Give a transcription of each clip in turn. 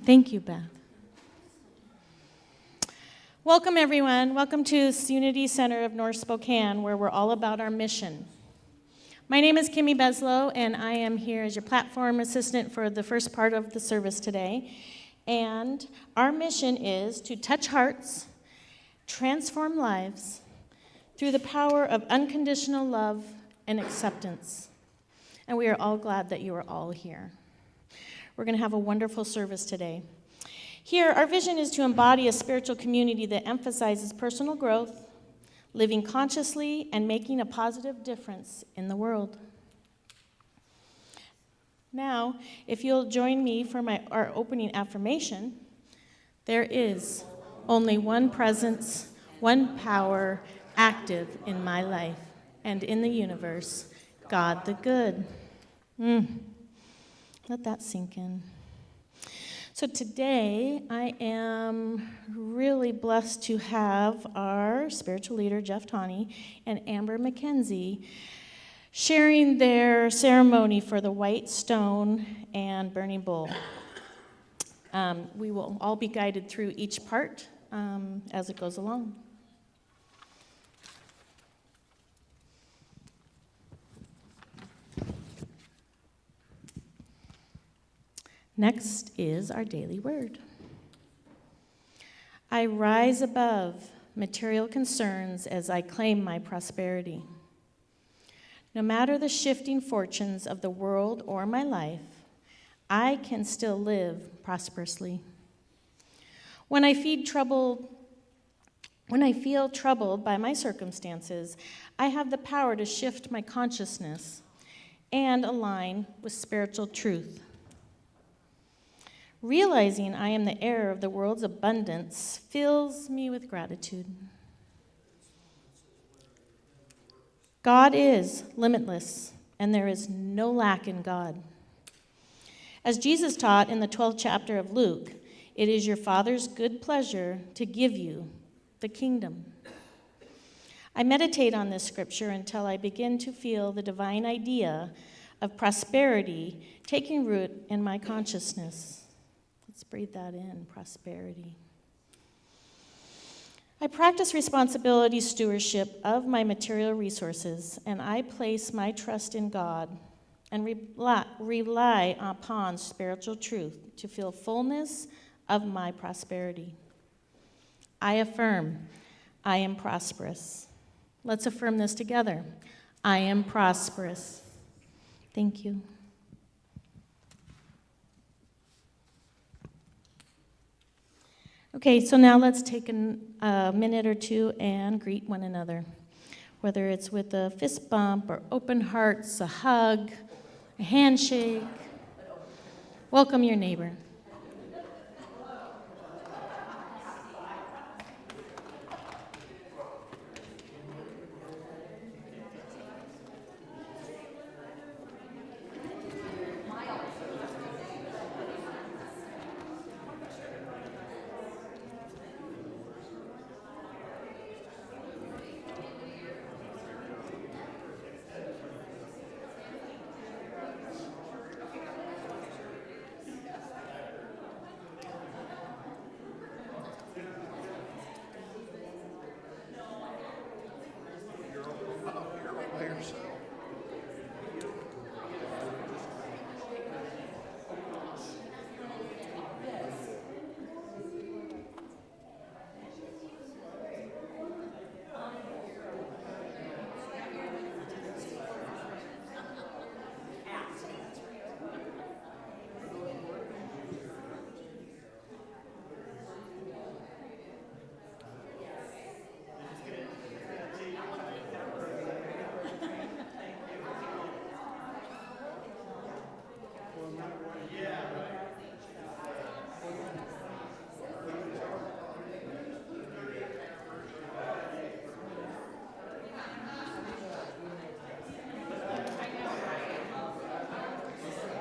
Thank you, Beth. Welcome, everyone. Welcome to Unity Center of North Spokane, where we're all about our mission. My name is Kimmy Beslow, and I am here as your platform assistant for the first part of the service today. And our mission is to touch hearts, transform lives through the power of unconditional love and acceptance. And we are all glad that you are all here. We're going to have a wonderful service today. Here, our vision is to embody a spiritual community that emphasizes personal growth, living consciously, and making a positive difference in the world. Now, if you'll join me for our opening affirmation, there is only one presence, one power active in my life and in the universe, God the Good. Let that sink in. So today, I am really blessed to have our spiritual leader, Jeff Tawney, and Amber McKenzie sharing their ceremony for the White Stone and Burning Bull. We will all be guided through each part as it goes along. Next is our daily word. I rise above material concerns as I claim my prosperity. No matter the shifting fortunes of the world or my life, I can still live prosperously. When I feel troubled by my circumstances, I have the power to shift my consciousness and align with spiritual truth. Realizing I am the heir of the world's abundance fills me with gratitude. God is limitless, and there is no lack in God. As Jesus taught in the 12th chapter of Luke, it is your Father's good pleasure to give you the kingdom. I meditate on this scripture until I begin to feel the divine idea of prosperity taking root in my consciousness. Let's breathe that in, prosperity. I practice responsibility stewardship of my material resources, and I place my trust in God and rely upon spiritual truth to feel fullness of my prosperity. I affirm, I am prosperous. Let's affirm this together. I am prosperous. Thank you. Okay, so now let's take a minute or two and greet one another, whether it's with a fist bump or open hearts, a hug, a handshake. Welcome your neighbor.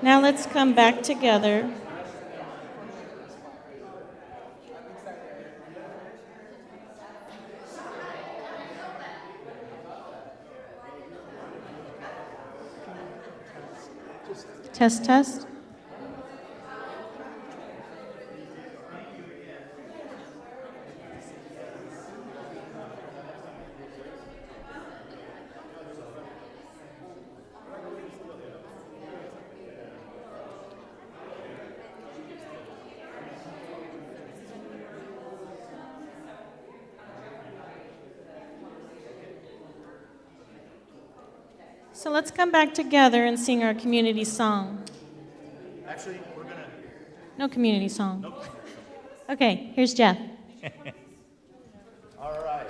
Now let's come back together. Test, test. So let's come back together and sing our community song. Actually, we're going to... No community song. Nope. Okay, here's Jeff. All right.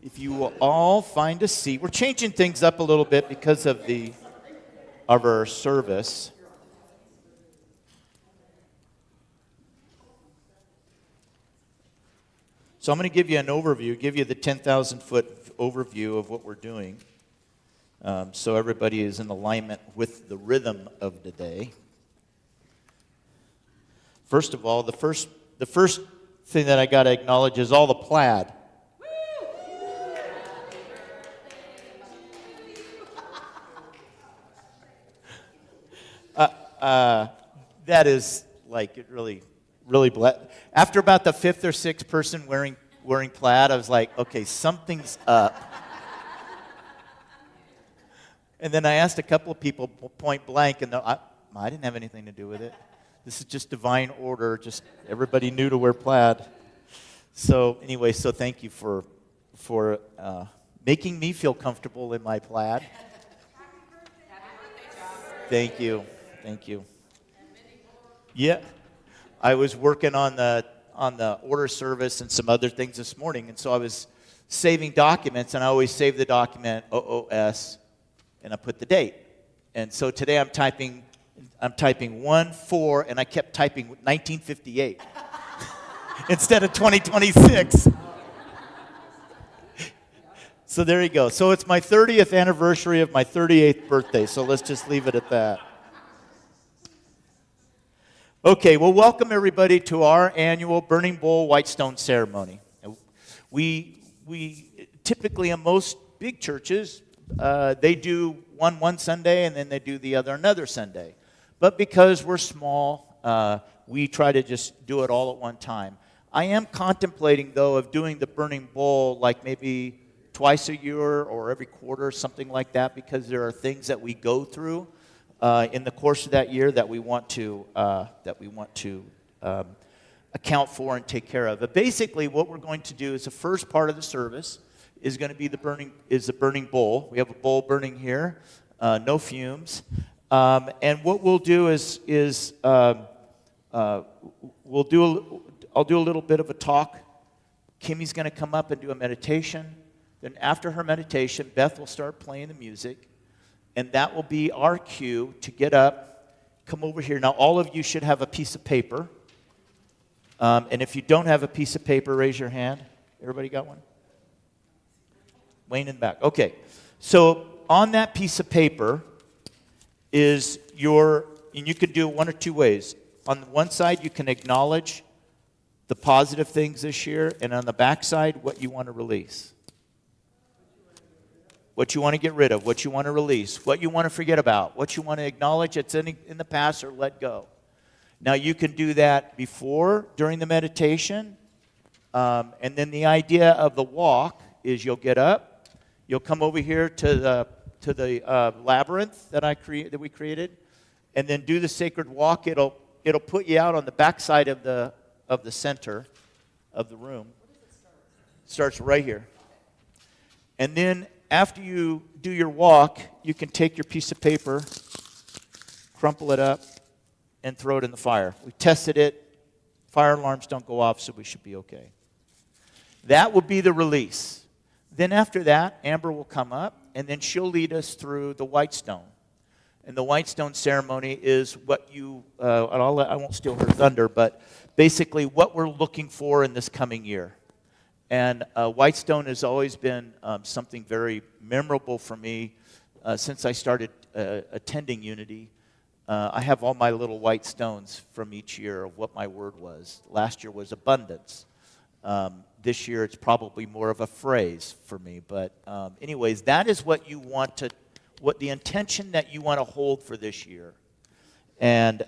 If you will all find a seat. We're changing things up a little bit because of our service. So I'm going to give you an overview, give you the 10,000-foot overview of what we're doing, so everybody is in alignment with the rhythm of the day. First of all, the first thing that I got to acknowledge is all the plaid. That is like it really after about the fifth or sixth person wearing plaid, I was like, okay, something's up. And then I asked a couple of people point blank, and I didn't have anything to do with it. This is just divine order. Just everybody knew to wear plaid. So anyway, so thank you for making me feel comfortable in my plaid. Thank you. Yeah, I was working on the order service and some other things this morning, and so I was saving documents, and I always save the document OOS, and I put the date. And so today I'm typing 1/4, and I kept typing 1958 instead of 2026. So there you go. So it's my 30th anniversary of my 38th birthday, so let's just leave it at that. Okay, well, welcome everybody to our annual Burning Bowl Whitestone ceremony. We typically, in most big churches, they do one Sunday and then they do the other another Sunday. But because we're small, we try to just do it all at one time. I am contemplating, though, of doing the Burning Bowl like maybe twice a year or every quarter, something like that, because there are things that we go through in the course of that year that we want to account for and take care of. But basically, what we're going to do is the first part of the service is going to be the burning bowl. We have a bowl burning here, no fumes, and what we'll do is I'll do a little bit of a talk. Kimmy's going to come up and do a meditation. Then after her meditation, Beth will start playing the music. And that will be our cue to get up, come over here. Now, all of you should have a piece of paper. And if you don't have a piece of paper, raise your hand. Everybody got one? Wayne in the back. Okay. So on that piece of paper is and you can do it one or two ways. On one side, you can acknowledge the positive things this year, and on the back side, what you want to release. What you want to get rid of, what you want to release, what you want to forget about, what you want to acknowledge that's in the past or let go. Now, you can do that during the meditation, and then the idea of the walk is you'll get up, you'll come over here to the labyrinth that we created, and then do the sacred walk. It'll put you out on the back side of the center of the room. It starts right here, and then after you do your walk, you can take your piece of paper, crumple it up, and throw it in the fire. We tested it. Fire alarms don't go off, so we should be okay. That will be the release. Then after that, Amber will come up, and then she'll lead us through the Whitestone. And the Whitestone ceremony is what I won't steal her thunder, but basically what we're looking for in this coming year. And Whitestone has always been something very memorable for me since I started attending Unity. I have all my little white stones from each year of what my word was. Last year was abundance. This year it's probably more of a phrase for me. But anyways, that is what the intention that you want to hold for this year. And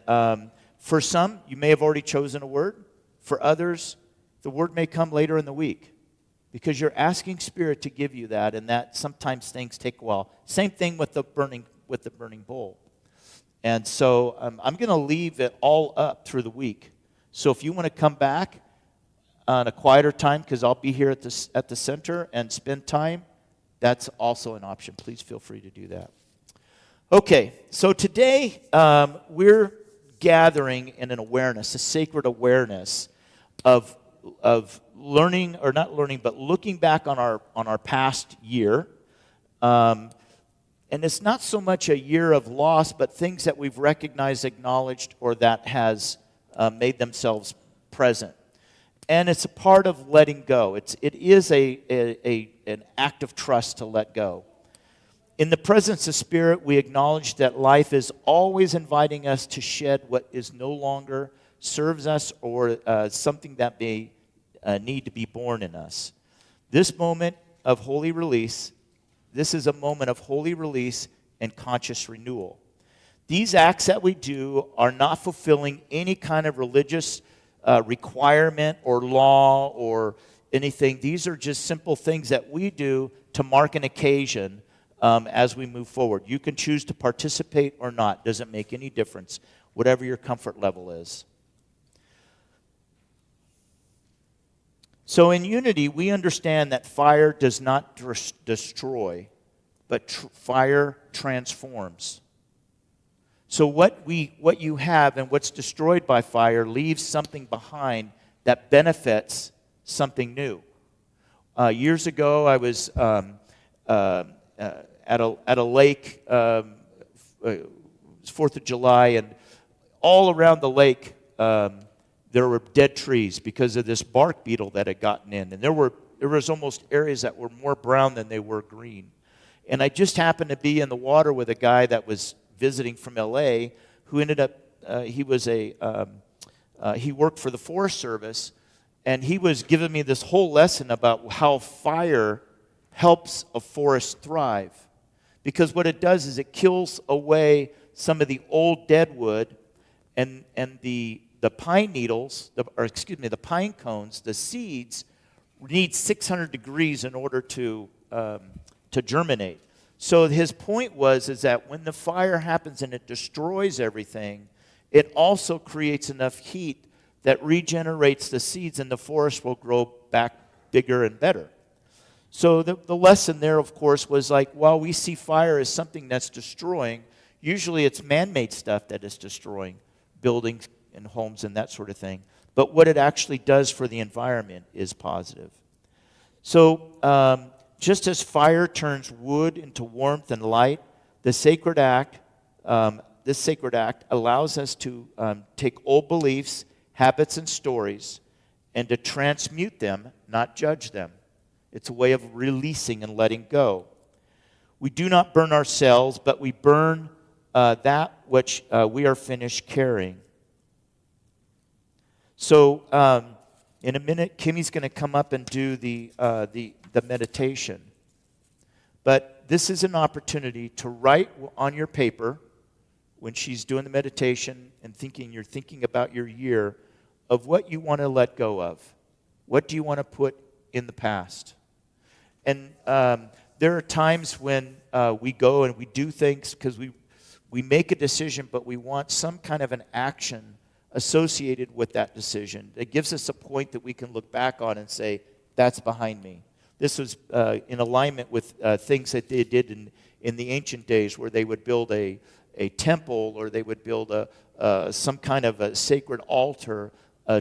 for some, you may have already chosen a word. For others, the word may come later in the week because you're asking Spirit to give you that, and that sometimes things take a while. Same thing with the burning bowl. And so I'm going to leave it all up through the week. So if you want to come back on a quieter time, because I'll be here at the center and spend time, that's also an option. Please feel free to do that. Okay, so today we're gathering in an awareness, a sacred awareness of learning, or not learning, but looking back on our past year. And it's not so much a year of loss, but things that we've recognized, acknowledged, or that has made themselves present. And it's a part of letting go. It is an act of trust to let go. In the presence of Spirit, we acknowledge that life is always inviting us to shed what is no longer serves us, or something that may need to be born in us. This moment of holy release, this is a moment of holy release and conscious renewal. These acts that we do are not fulfilling any kind of religious requirement or law or anything. These are just simple things that we do to mark an occasion as we move forward. You can choose to participate or not. Doesn't make any difference, whatever your comfort level is. So in unity, we understand that fire does not destroy, but fire transforms. So what you have and what's destroyed by fire leaves something behind that benefits something new. Years ago, I was at a lake. It was 4th of July, and all around the lake there were dead trees because of this bark beetle that had gotten in, and there was almost areas that were more brown than they were green. And I just happened to be in the water with a guy that was visiting from L.A., who ended up, he worked for the Forest Service, and he was giving me this whole lesson about how fire helps a forest thrive. Because what it does is it kills away some of the old dead wood, and the pine needles, the pine cones, the seeds need 600 degrees in order to germinate. So his point is that when the fire happens and it destroys everything, it also creates enough heat that regenerates the seeds, and the forest will grow back bigger and better. So the lesson there, of course, was like, while we see fire as something that's destroying, usually it's man-made stuff that is destroying buildings and homes and that sort of thing. But what it actually does for the environment is positive. So just as fire turns wood into warmth and light, this sacred act allows us to take old beliefs, habits, and stories, and to transmute them, not judge them. It's a way of releasing and letting go. We do not burn ourselves, but we burn that which we are finished carrying. So in a minute, Kimmy's going to come up and do the meditation. But this is an opportunity to write on your paper when she's doing the meditation and you're thinking about your year, of what you want to let go of. What do you want to put in the past? And there are times when we go and we do things because we make a decision, but we want some kind of an action associated with that decision. It gives us a point that we can look back on and say, that's behind me. This was in alignment with things that they did in the ancient days, where they would build a temple, or they would build some kind of a sacred altar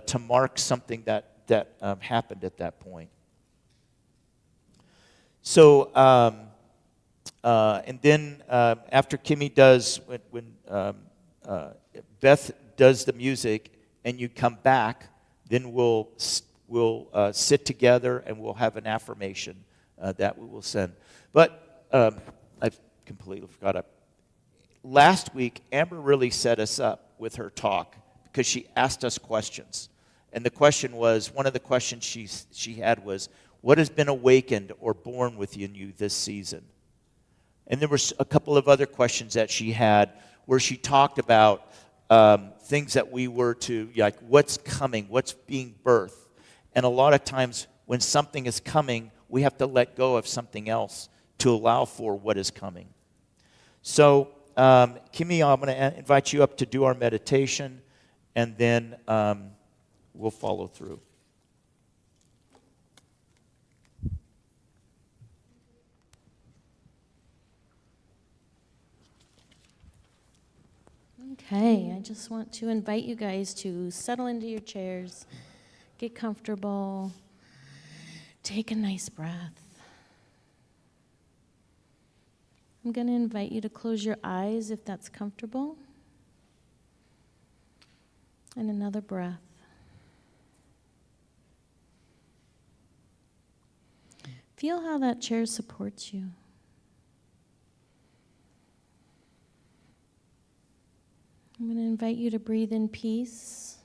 to mark something that happened at that point. So, and then after Kimmy does, when Beth does the music, and you come back, then we'll sit together and we'll have an affirmation that we will send. But I've completely forgot. Last week, Amber really set us up with her talk because she asked us questions. And the question was, one of the questions she had was, what has been awakened or born within you this season? And there were a couple of other questions that she had where she talked about things that we were to, like what's coming, what's being birthed. And a lot of times when something is coming, we have to let go of something else to allow for what is coming. So, Kimmy, I'm going to invite you up to do our meditation, and then we'll follow through. Okay, I just want to invite you guys to settle into your chairs, get comfortable, take a nice breath. I'm going to invite you to close your eyes if that's comfortable. And another breath. Feel how that chair supports you. I'm going to invite you to breathe in peace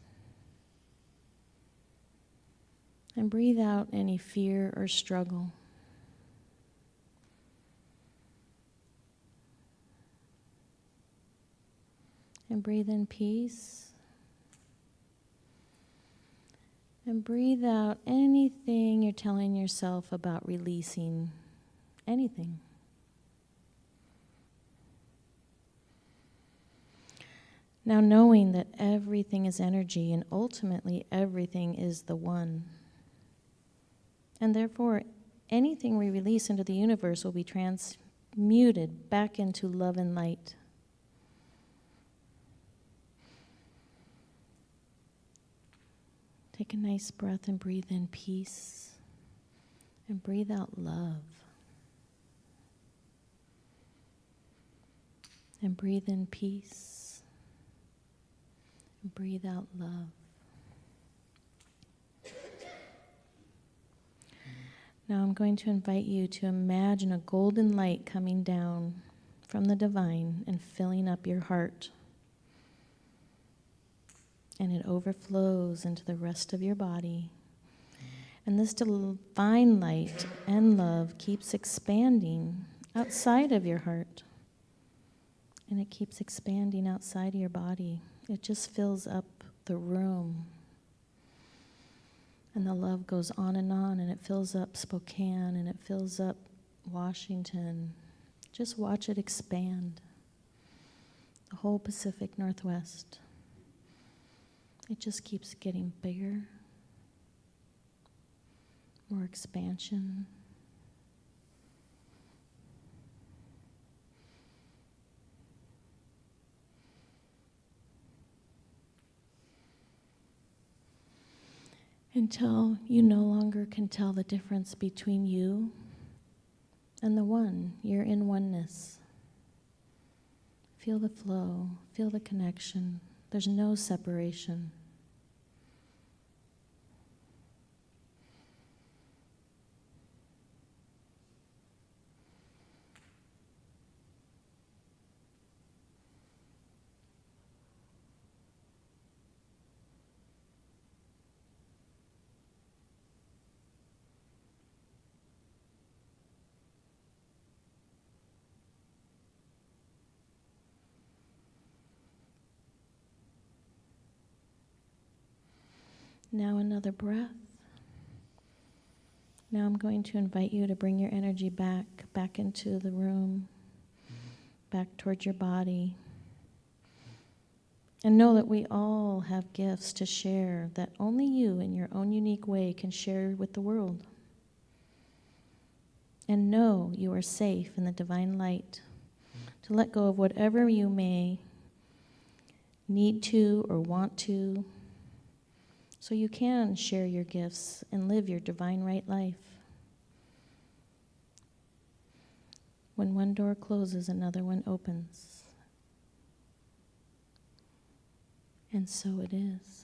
and breathe out any fear or struggle. And breathe in peace. And breathe out anything you're telling yourself about releasing. Anything. Now knowing that everything is energy and ultimately everything is the one. And therefore, anything we release into the universe will be transmuted back into love and light. Take a nice breath and breathe in peace. And breathe out love. And breathe in peace. And breathe out love. Now I'm going to invite you to imagine a golden light coming down from the divine and filling up your heart. And it overflows into the rest of your body. And this divine light and love keeps expanding outside of your heart. And it keeps expanding outside of your body. It just fills up the room. And the love goes on, and it fills up Spokane, and it fills up Washington. Just watch it expand. The whole Pacific Northwest. It just keeps getting bigger, more expansion. Until you no longer can tell the difference between you and the one. You're in oneness. Feel the flow, feel the connection. There's no separation. Now another breath. Now I'm going to invite you to bring your energy back into the room, back towards your body. And know that we all have gifts to share that only you in your own unique way can share with the world. And know you are safe in the divine light to let go of whatever you may need to or want to, so you can share your gifts and live your divine right life. When one door closes, another one opens. And so it is.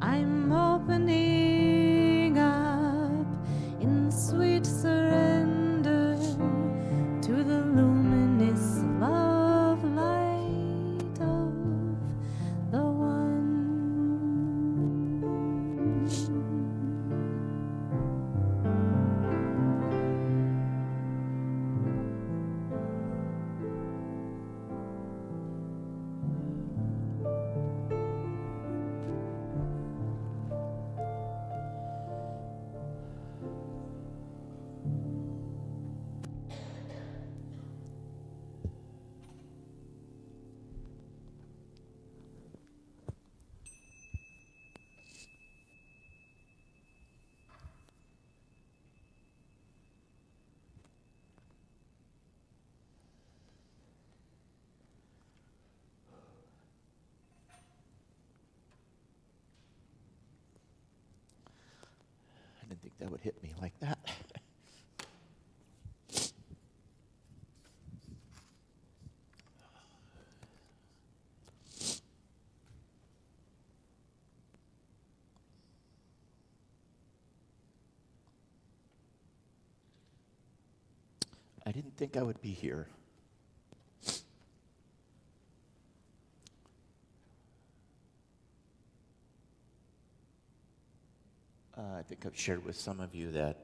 I'm opening up in sweet surrender to the luminous love light of the one. I didn't think that would hit me like that. I didn't think I would be here. I think I've shared with some of you that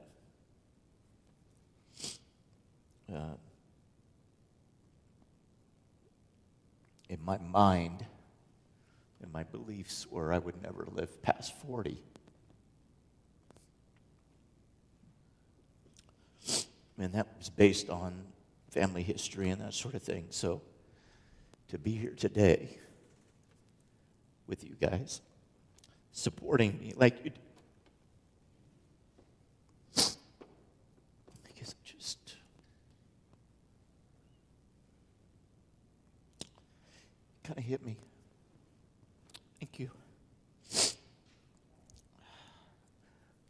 in my mind, in my beliefs, were I would never live past 40. And that was based on family history and that sort of thing. So to be here today with you guys, supporting me, like, I guess it just kind of hit me. Thank you.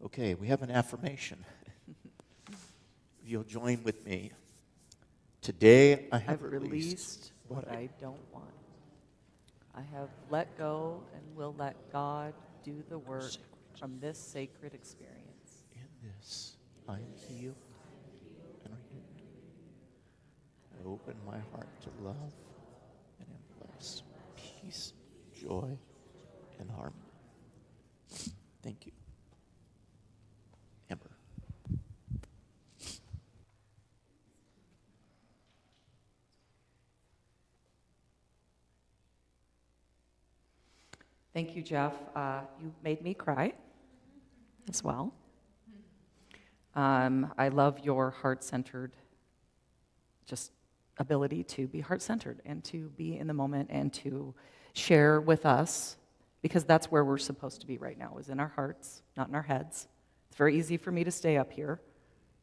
Okay, we have an affirmation. If you'll join with me. Today I have released what I don't want. I have let go and will let God do the work from this sacred experience. In this, I am healed and renewed. I open my heart to love and embrace peace, joy, and harmony. Thank you. Amber. Thank you, Jeff. You made me cry as well. I love your heart-centered just ability to be heart-centered and to be in the moment and to share with us, because that's where we're supposed to be right now, is in our hearts, not in our heads. It's very easy for me to stay up here,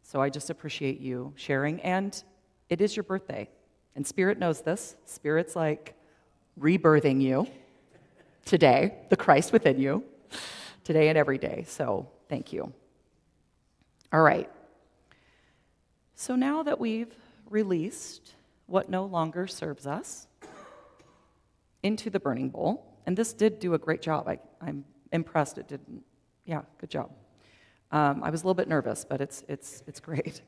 so I just appreciate you sharing. And it is your birthday, and Spirit knows this. Spirit's like rebirthing you today, the Christ within you, today and every day. So thank you. All right. So now that we've released what no longer serves us into the burning bowl, and this did do a great job. I'm impressed it didn't. Yeah, good job. I was a little bit nervous, but it's great.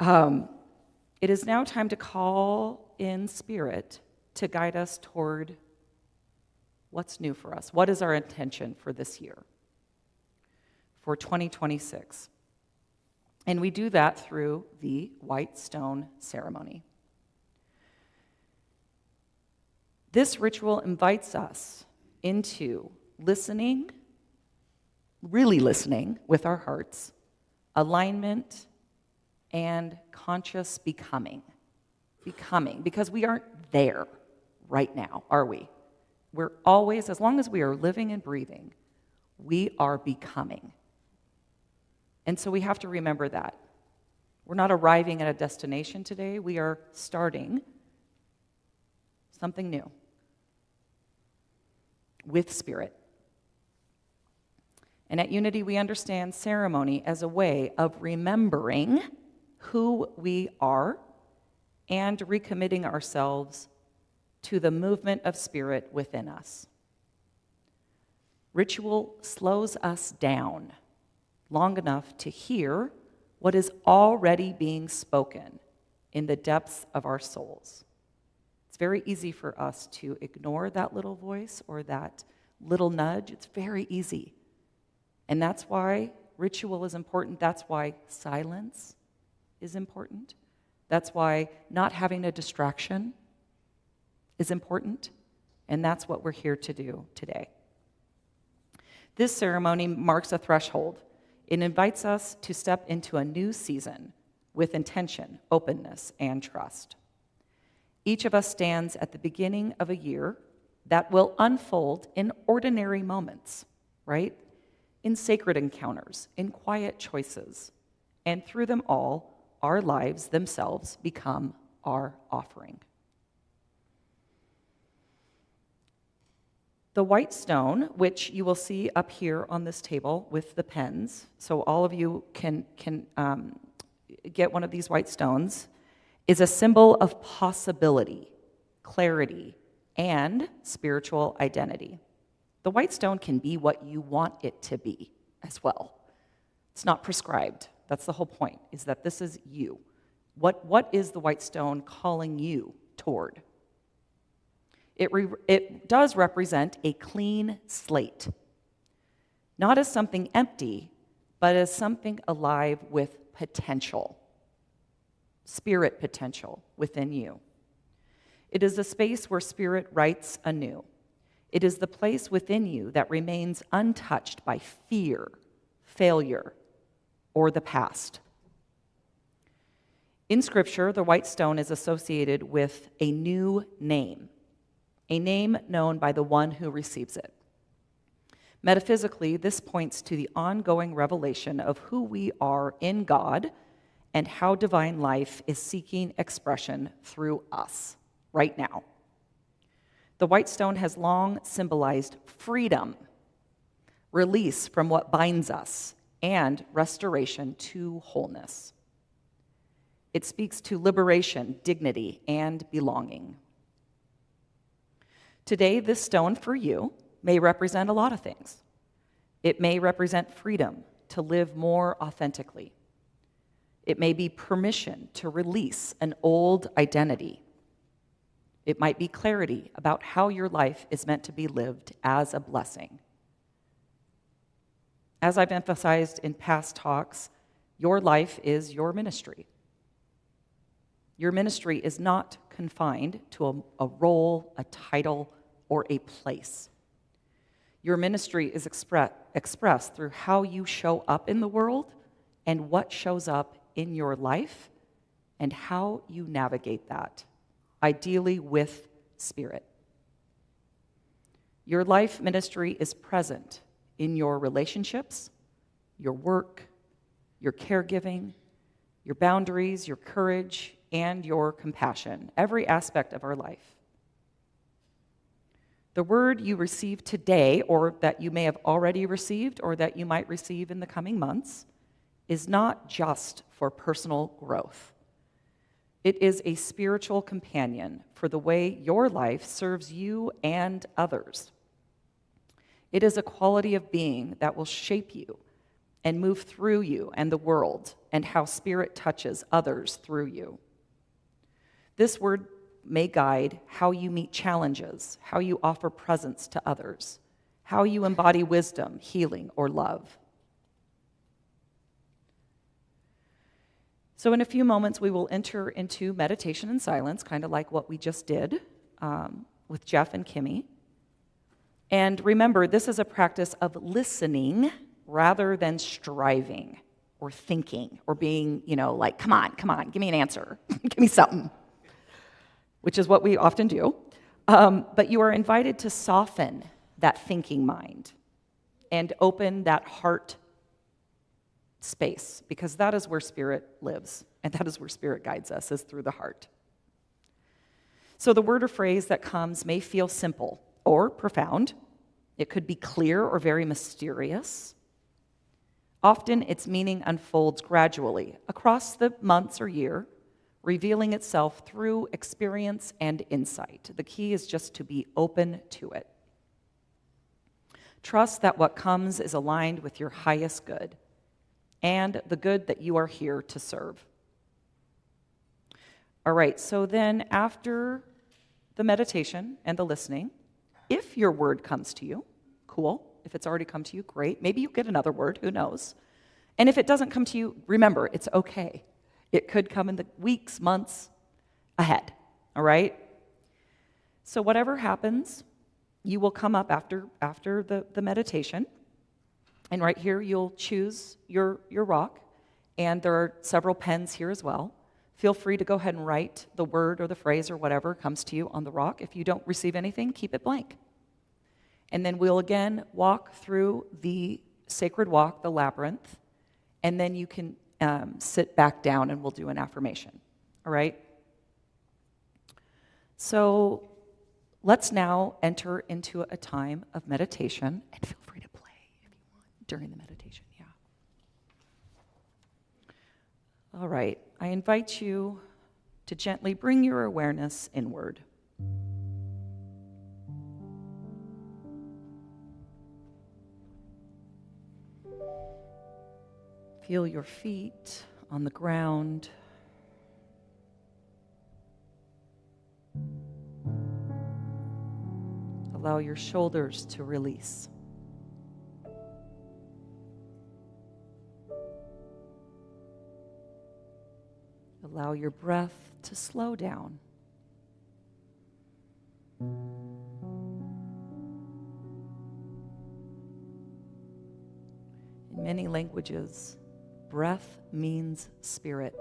It is now time to call in Spirit to guide us toward what's new for us. What is our intention for this year, for 2026? And we do that through the white stone ceremony. This ritual invites us into listening, really listening with our hearts, alignment, and conscious becoming. Becoming, because we aren't there right now, are we? We're always, as long as we are living and breathing, we are becoming. And so we have to remember that. We're not arriving at a destination today. We are starting something new with Spirit. And at Unity, we understand ceremony as a way of remembering who we are and recommitting ourselves to the movement of Spirit within us. Ritual slows us down long enough to hear what is already being spoken in the depths of our souls. It's very easy for us to ignore that little voice or that little nudge. It's very easy. And that's why ritual is important. That's why silence is important. That's why not having a distraction is important. And that's what we're here to do today. This ceremony marks a threshold. It invites us to step into a new season with intention, openness, and trust. Each of us stands at the beginning of a year that will unfold in ordinary moments, right? In sacred encounters, in quiet choices. And through them all, our lives themselves become our offering. The white stone, which you will see up here on this table with the pens, so all of you can get one of these white stones, is a symbol of possibility, clarity, and spiritual identity. The white stone can be what you want it to be as well. It's not prescribed. That's the whole point, is that this is you. What is the white stone calling you toward? It does represent a clean slate, not as something empty, but as something alive with potential, spirit potential within you. It is a space where spirit writes anew. It is the place within you that remains untouched by fear, failure, or the past. In Scripture, the white stone is associated with a new name, a name known by the one who receives it. Metaphysically, this points to the ongoing revelation of who we are in God and how divine life is seeking expression through us right now. The white stone has long symbolized freedom, release from what binds us, and restoration to wholeness. It speaks to liberation, dignity, and belonging. Today, this stone for you may represent a lot of things. It may represent freedom to live more authentically. It may be permission to release an old identity. It might be clarity about how your life is meant to be lived as a blessing. As I've emphasized in past talks, your life is your ministry. Your ministry is not confined to a role, a title, or a place. Your ministry is expressed through how you show up in the world and what shows up in your life and how you navigate that, ideally with spirit. Your life ministry is present in your relationships, your work, your caregiving, your boundaries, your courage, and your compassion, every aspect of our life. The word you receive today, or that you may have already received, or that you might receive in the coming months, is not just for personal growth. It is a spiritual companion for the way your life serves you and others. It is a quality of being that will shape you and move through you and the world, and how spirit touches others through you. This word may guide how you meet challenges, how you offer presence to others, how you embody wisdom, healing, or love. So in a few moments, we will enter into meditation and silence, kind of like what we just did with Jeff and Kimmy. And remember, this is a practice of listening rather than striving or thinking or being, like, come on, give me an answer, give me something, which is what we often do. But you are invited to soften that thinking mind and open that heart space, because that is where spirit lives, and that is where spirit guides us, is through the heart. So the word or phrase that comes may feel simple or profound. It could be clear or very mysterious. Often its meaning unfolds gradually across the months or year, revealing itself through experience and insight. The key is just to be open to it. Trust that what comes is aligned with your highest good and the good that you are here to serve. All right, so then after the meditation and the listening, if your word comes to you, cool. If it's already come to you, great. Maybe you get another word, who knows? And if it doesn't come to you, remember, it's okay. It could come in the weeks, months ahead, all right? So whatever happens, you will come up after the meditation, and right here you'll choose your rock, and there are several pens here as well. Feel free to go ahead and write the word or the phrase or whatever comes to you on the rock. If you don't receive anything, keep it blank. And then we'll again walk through the sacred walk, the labyrinth, and then you can sit back down and we'll do an affirmation, all right? So let's now enter into a time of meditation, and feel free to play if you want during the meditation, yeah. All right, I invite you to gently bring your awareness inward. Feel your feet on the ground. Allow your shoulders to release. Allow your breath to slow down. In many languages, breath means spirit,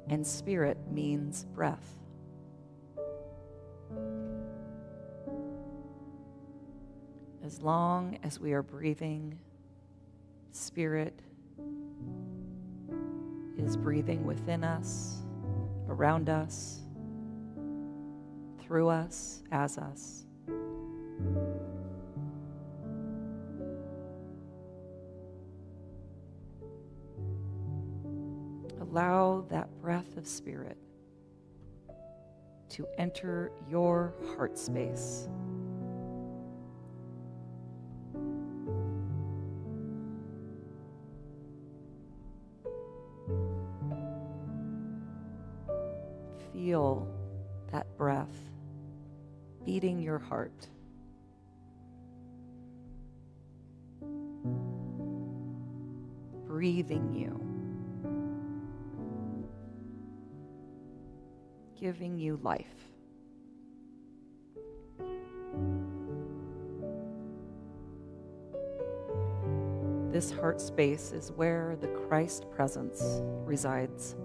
and spirit means breath. As long as we are breathing, spirit is breathing within us, around us, through us, as us. Allow that breath of spirit to enter your heart space. Feel that breath beating your heart. Breathing you. Giving you life. This heart space is where the Christ presence resides.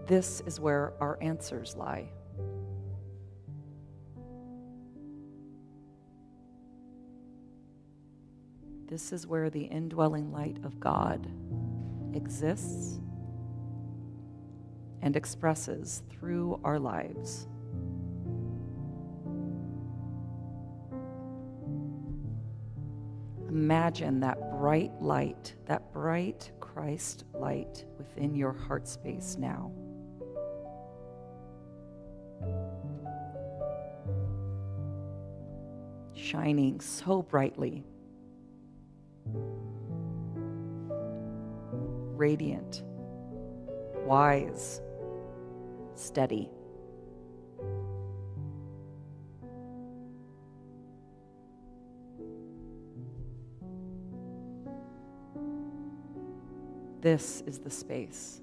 This is where our answers lie. This is where the indwelling light of God exists and expresses through our lives. Imagine that bright light, that bright Christ light within your heart space now. Shining so brightly. Radiant, wise, steady. This is the space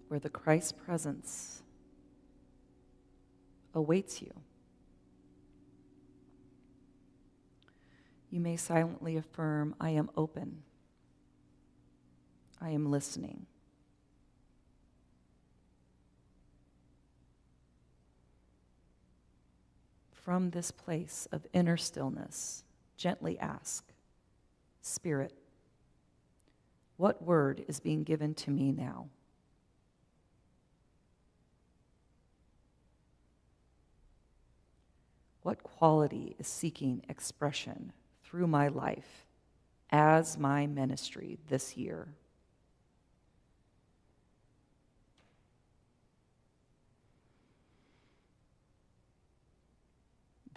where the Christ presence awaits you. You may silently affirm, I am open. I am listening. From this place of inner stillness, gently ask, Spirit, what word is being given to me now? What quality is seeking expression through my life as my ministry this year?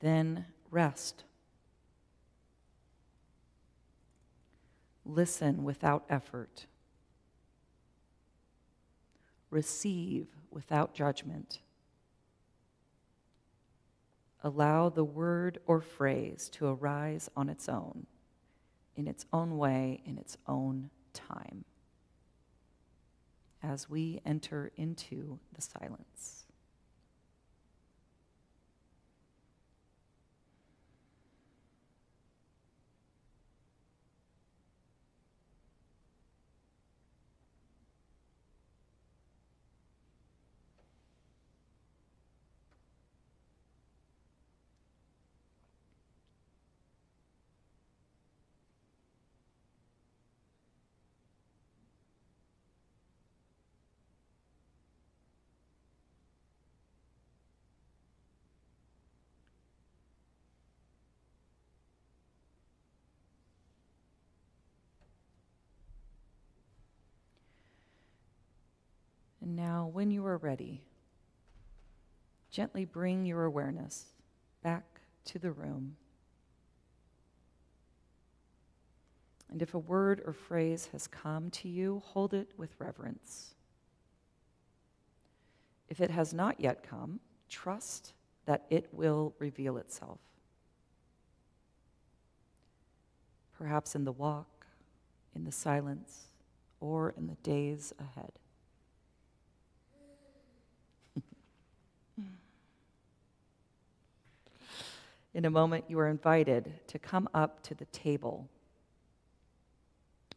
Then rest. Listen without effort. Receive without judgment. Allow the word or phrase to arise on its own, in its own way, in its own time, as we enter into the silence. And now, when you are ready, gently bring your awareness back to the room. And if a word or phrase has come to you, hold it with reverence. If it has not yet come, trust that it will reveal itself. Perhaps in the walk, in the silence, or in the days ahead. In a moment, you are invited to come up to the table.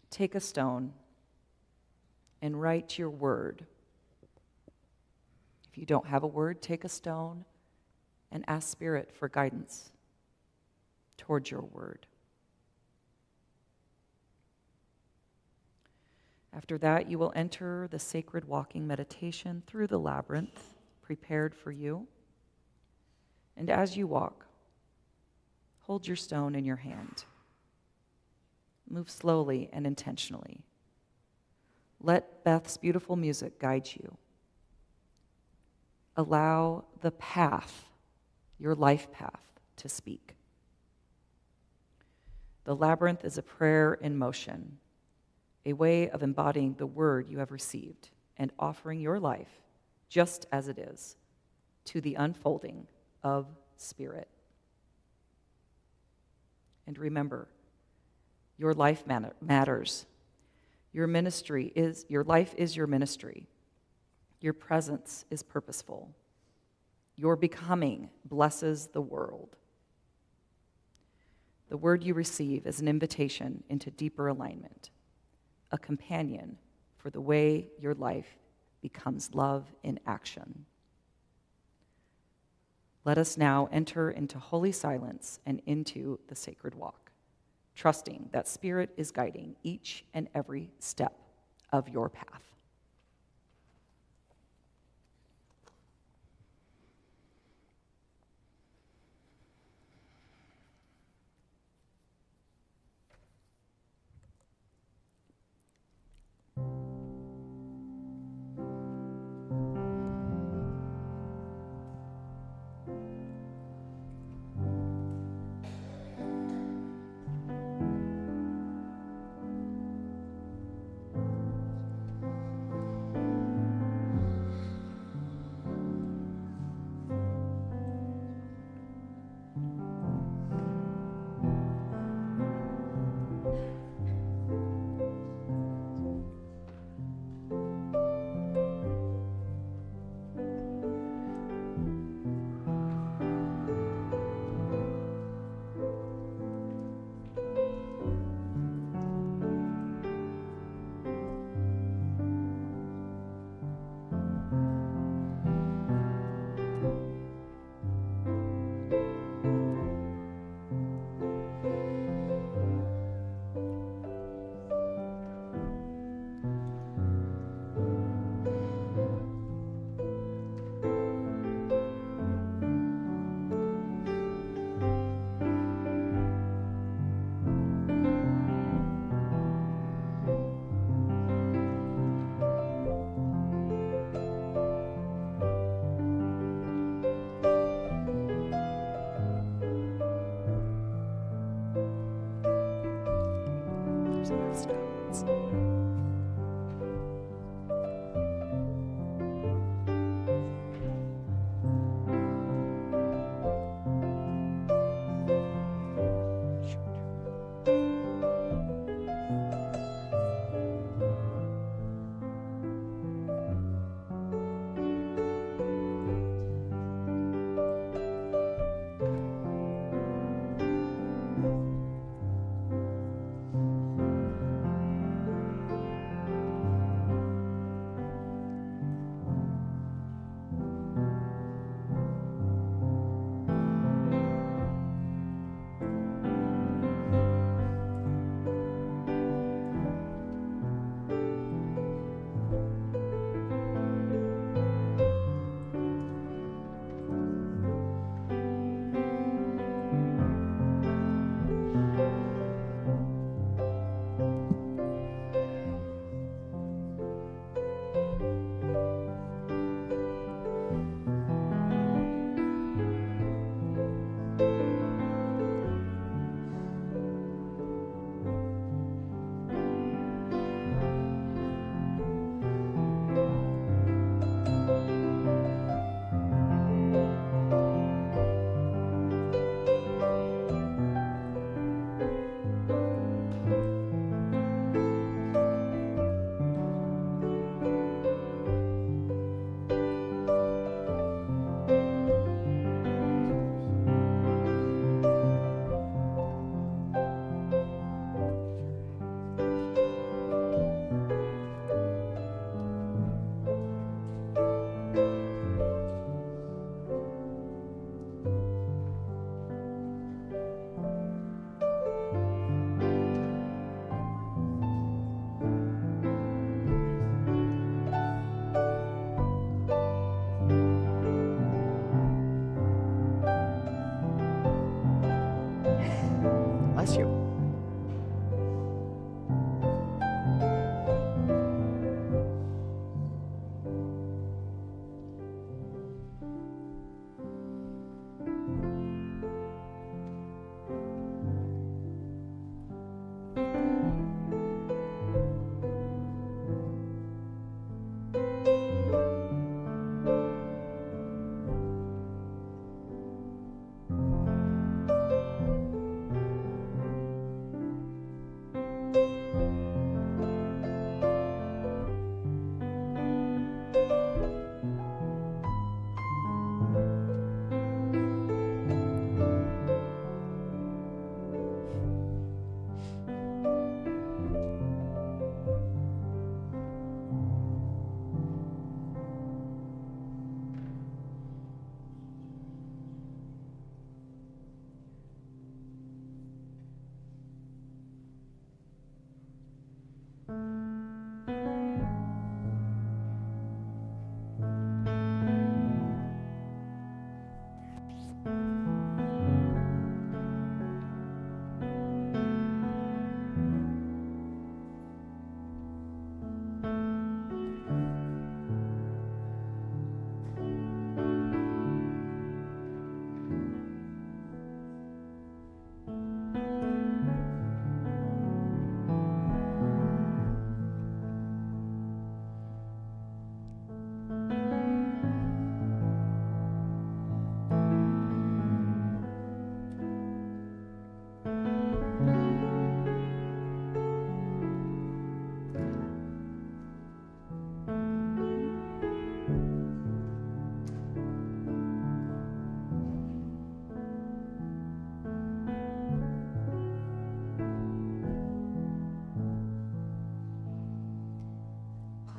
Take a stone and write your word. If you don't have a word, take a stone and ask Spirit for guidance towards your word. After that, you will enter the sacred walking meditation through the labyrinth prepared for you. And as you walk, hold your stone in your hand. Move slowly and intentionally. Let Beth's beautiful music guide you. Allow the path, your life path, to speak. The labyrinth is a prayer in motion, a way of embodying the word you have received and offering your life, just as it is, to the unfolding of Spirit. And remember, your life matters. Your life is your ministry. Your presence is purposeful. Your becoming blesses the world. The word you receive is an invitation into deeper alignment, a companion for the way your life becomes love in action. Let us now enter into holy silence and into the sacred walk, trusting that Spirit is guiding each and every step of your path.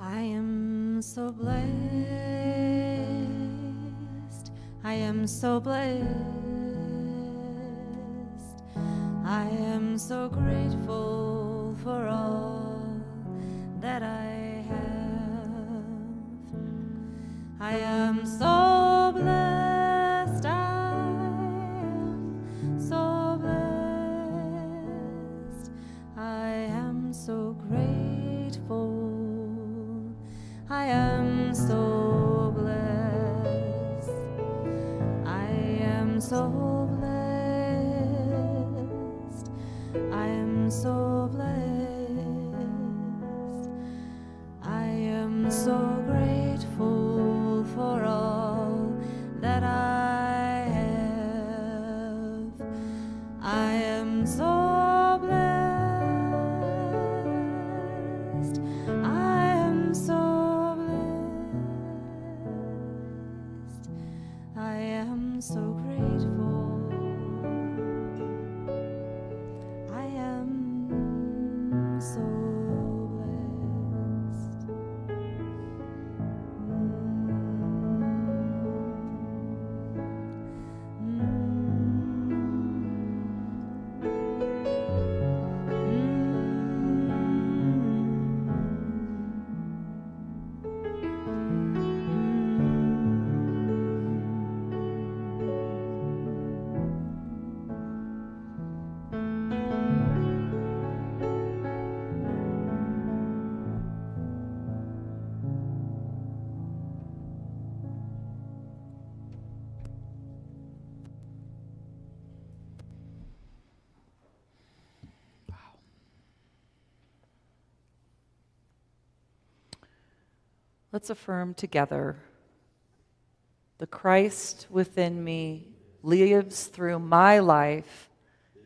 I am so blessed. I am so blessed. I am so grateful for all that I have. I am so blessed. I am so blessed. I am so grateful. I am so blessed. I am so blessed. I am so blessed. I am so grateful for all that I have. I am so blessed. I am so blessed. I am so grateful. I am so blessed. Let's affirm together. The Christ within me lives through my life.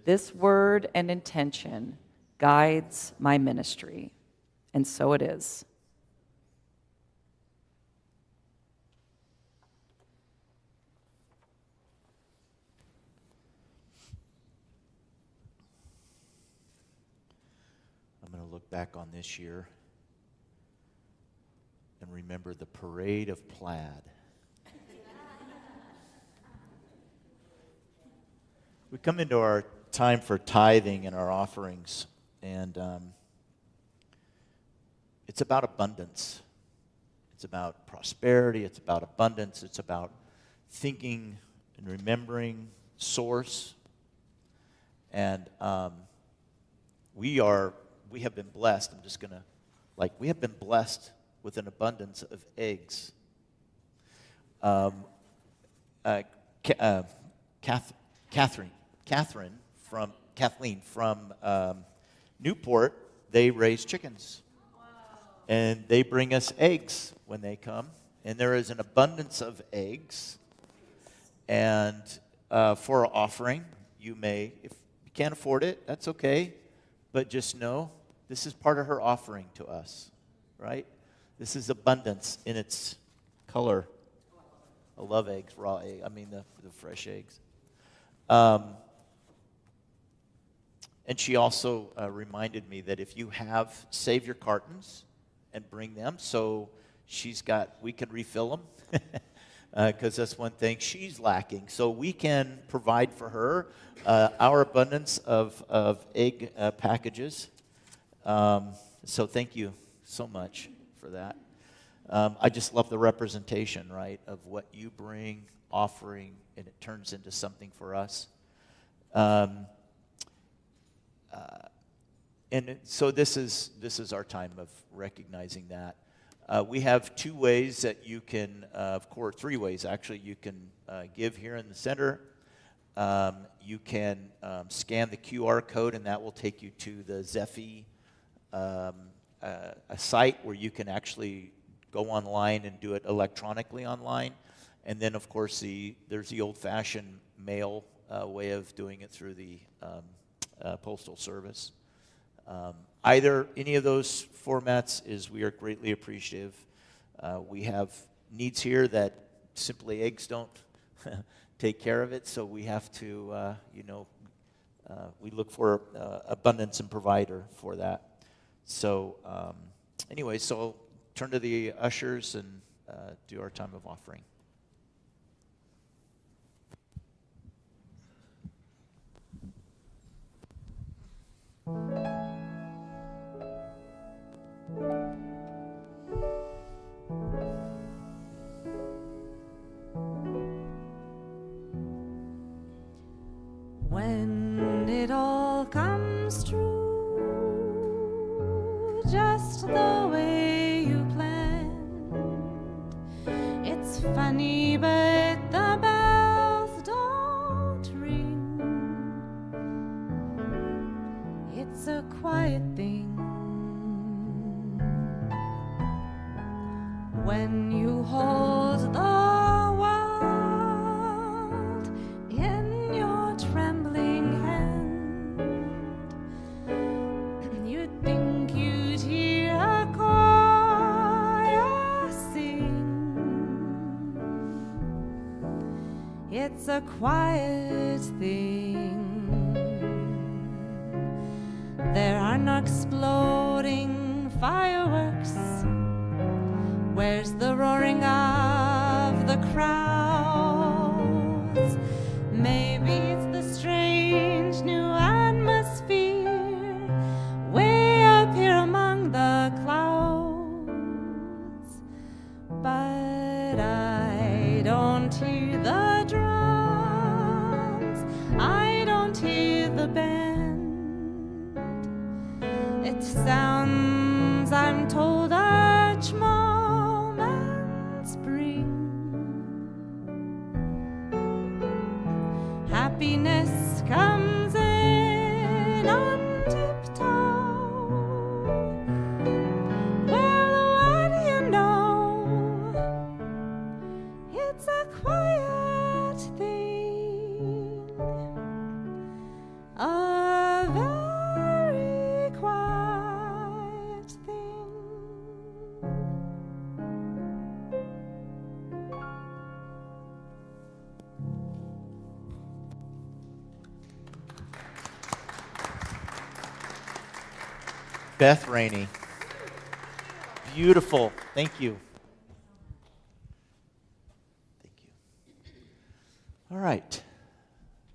This word and intention guides my ministry. And so it is. I'm going to look back on this year and remember the parade of plaid. We come into our time for tithing and our offerings, and it's about abundance. It's about prosperity. It's about abundance. It's about thinking and remembering source. And we have been blessed. I'm just going to, we have been blessed with an abundance of eggs. Kathleen from Newport, they raise chickens. Wow. And they bring us eggs when they come. And there is an abundance of eggs. And for an offering, you may, if you can't afford it, that's okay. But just know this is part of her offering to us, right? This is abundance in its color. I love eggs, raw egg. I mean the fresh eggs. And she also reminded me that if you have, save your cartons and bring them. So we can refill them because that's one thing she's lacking. So we can provide for her our abundance of egg packages. So thank you so much for that. I just love the representation, right, of what you bring, offering, and it turns into something for us. So this is our time of recognizing that. We have 2 ways that you can, of course, 3 ways actually, you can give here in the center. You can scan the QR code, and that will take you to the Zephy a site where you can actually go online and do it electronically online. And then, of course, there's the old-fashioned mail way of doing it through the Postal Service. Any of those formats we are greatly appreciative. We have needs here that simply eggs don't take care of it, so we have to, we look for abundance and provider for that. So anyway, so turn to the ushers and do our time of offering. When it all comes true, just the way you planned, it's funny, but the bells don't ring. It's a quiet thing when you hold the world in your trembling hand. You'd think you'd hear a choir sing. It's a quiet thing. There are no exploding fireworks. Where's the roaring of the crowds? Maybe it's the strange new atmosphere way up here among the clouds. But I don't hear the drums, I don't hear the band. It sounds, I'm told, each moment's bring happiness comes in on tiptoe. Well, what do you know? It's a quiet thing, a very quiet thing. Beth Rainey. Beautiful. Thank you. Thank you. All right.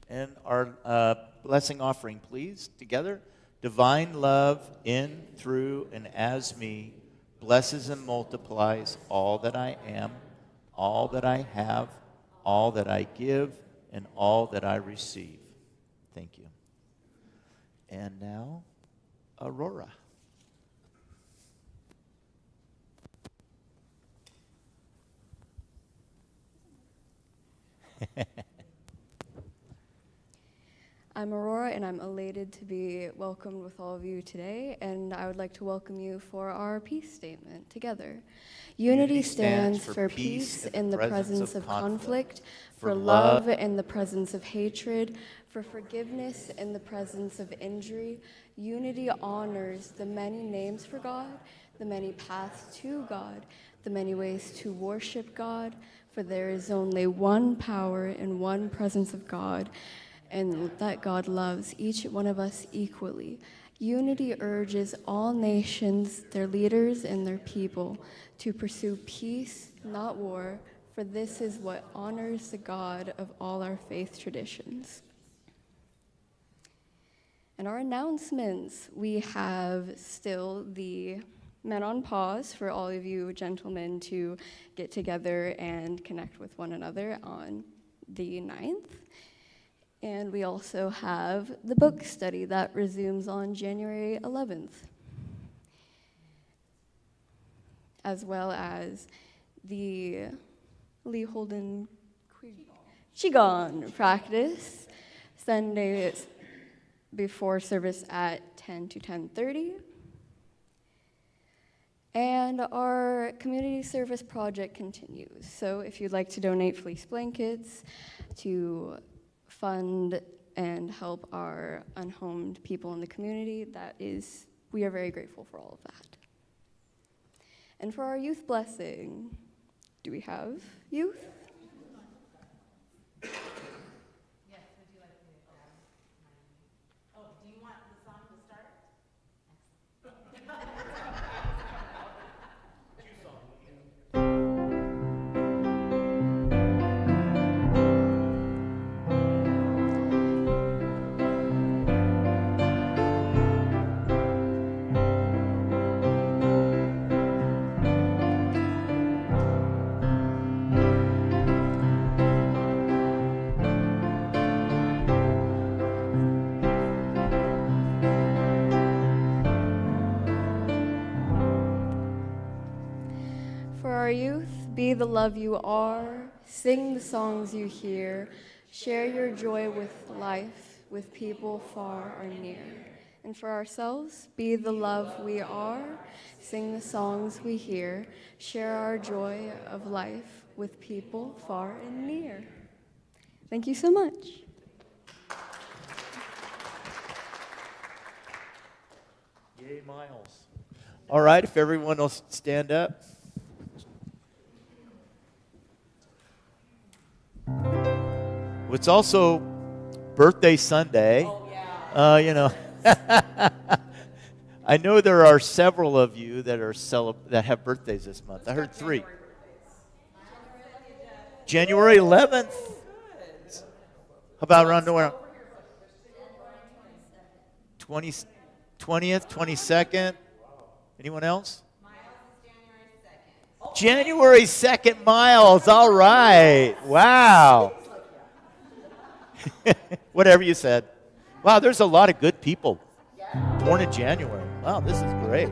And our blessing offering, please, together. Divine love in, through, and as me blesses and multiplies all that I am, all that I have, all that I give, and all that I receive. Thank you. And now, Aurora. I'm Aurora, and I'm elated to be welcomed with all of you today, and I would like to welcome you for our peace statement together. Unity stands for peace in the presence of conflict, for love in the presence of hatred, for forgiveness in the presence of injury. Unity honors the many names for God, the many paths to God, the many ways to worship God, for there is only one power and one presence of God, and that God loves each one of us equally. Unity urges all nations, their leaders, and their people to pursue peace, not war, for this is what honors the God of all our faith traditions. And our announcements, we have still the Men on Pause for all of you gentlemen to get together and connect with one another on the 9th. And we also have the book study that resumes on January 11th, as well as the Lee Holden Qigong practice, Sundays before service at 10 to 10:30. And our community service project continues. So if you'd like to donate fleece blankets to fund and help our unhomed people in the community, we are very grateful for all of that. And for our youth blessing, do we have youth? Yes, would you like to oh, do you want the song to start? For our youth, be the love you are, sing the songs you hear, share your joy with life, with people far or near. And for ourselves, be the love we are, sing the songs we hear, share our joy of life with people far and near. Thank you so much. Yay, Miles. All right, if everyone will stand up. It's also birthday Sunday. Oh, yeah. I know there are several of you that are that have birthdays this month. I heard 3. January 11th. How about around the 20th, 22nd? Anyone else? January 2nd, Miles. All right. Wow. Whatever you said. Wow, there's a lot of good people born in January. Wow, this is great.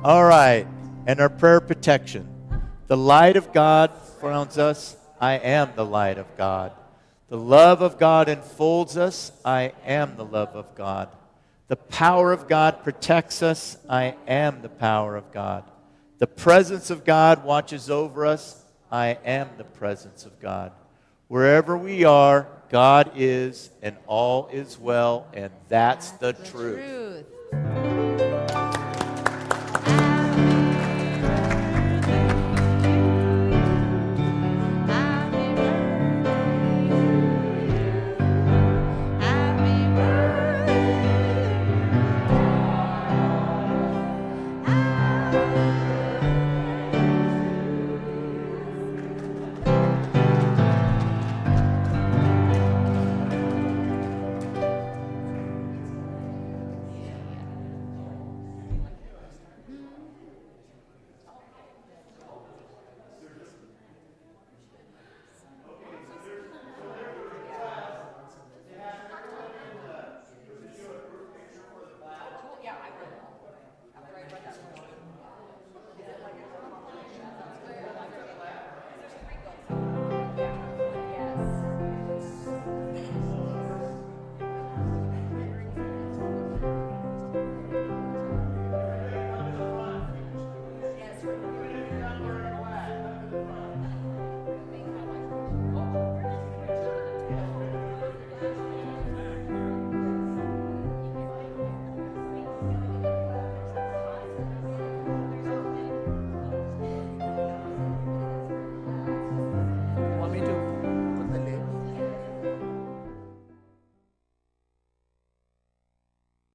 All right, and our prayer protection. The light of God surrounds us. I am the light of God. The love of God enfolds us. I am the love of God. The power of God protects us. I am the power of God. The presence of God watches over us. I am the presence of God. Wherever we are, God is, and all is well, and that's the truth.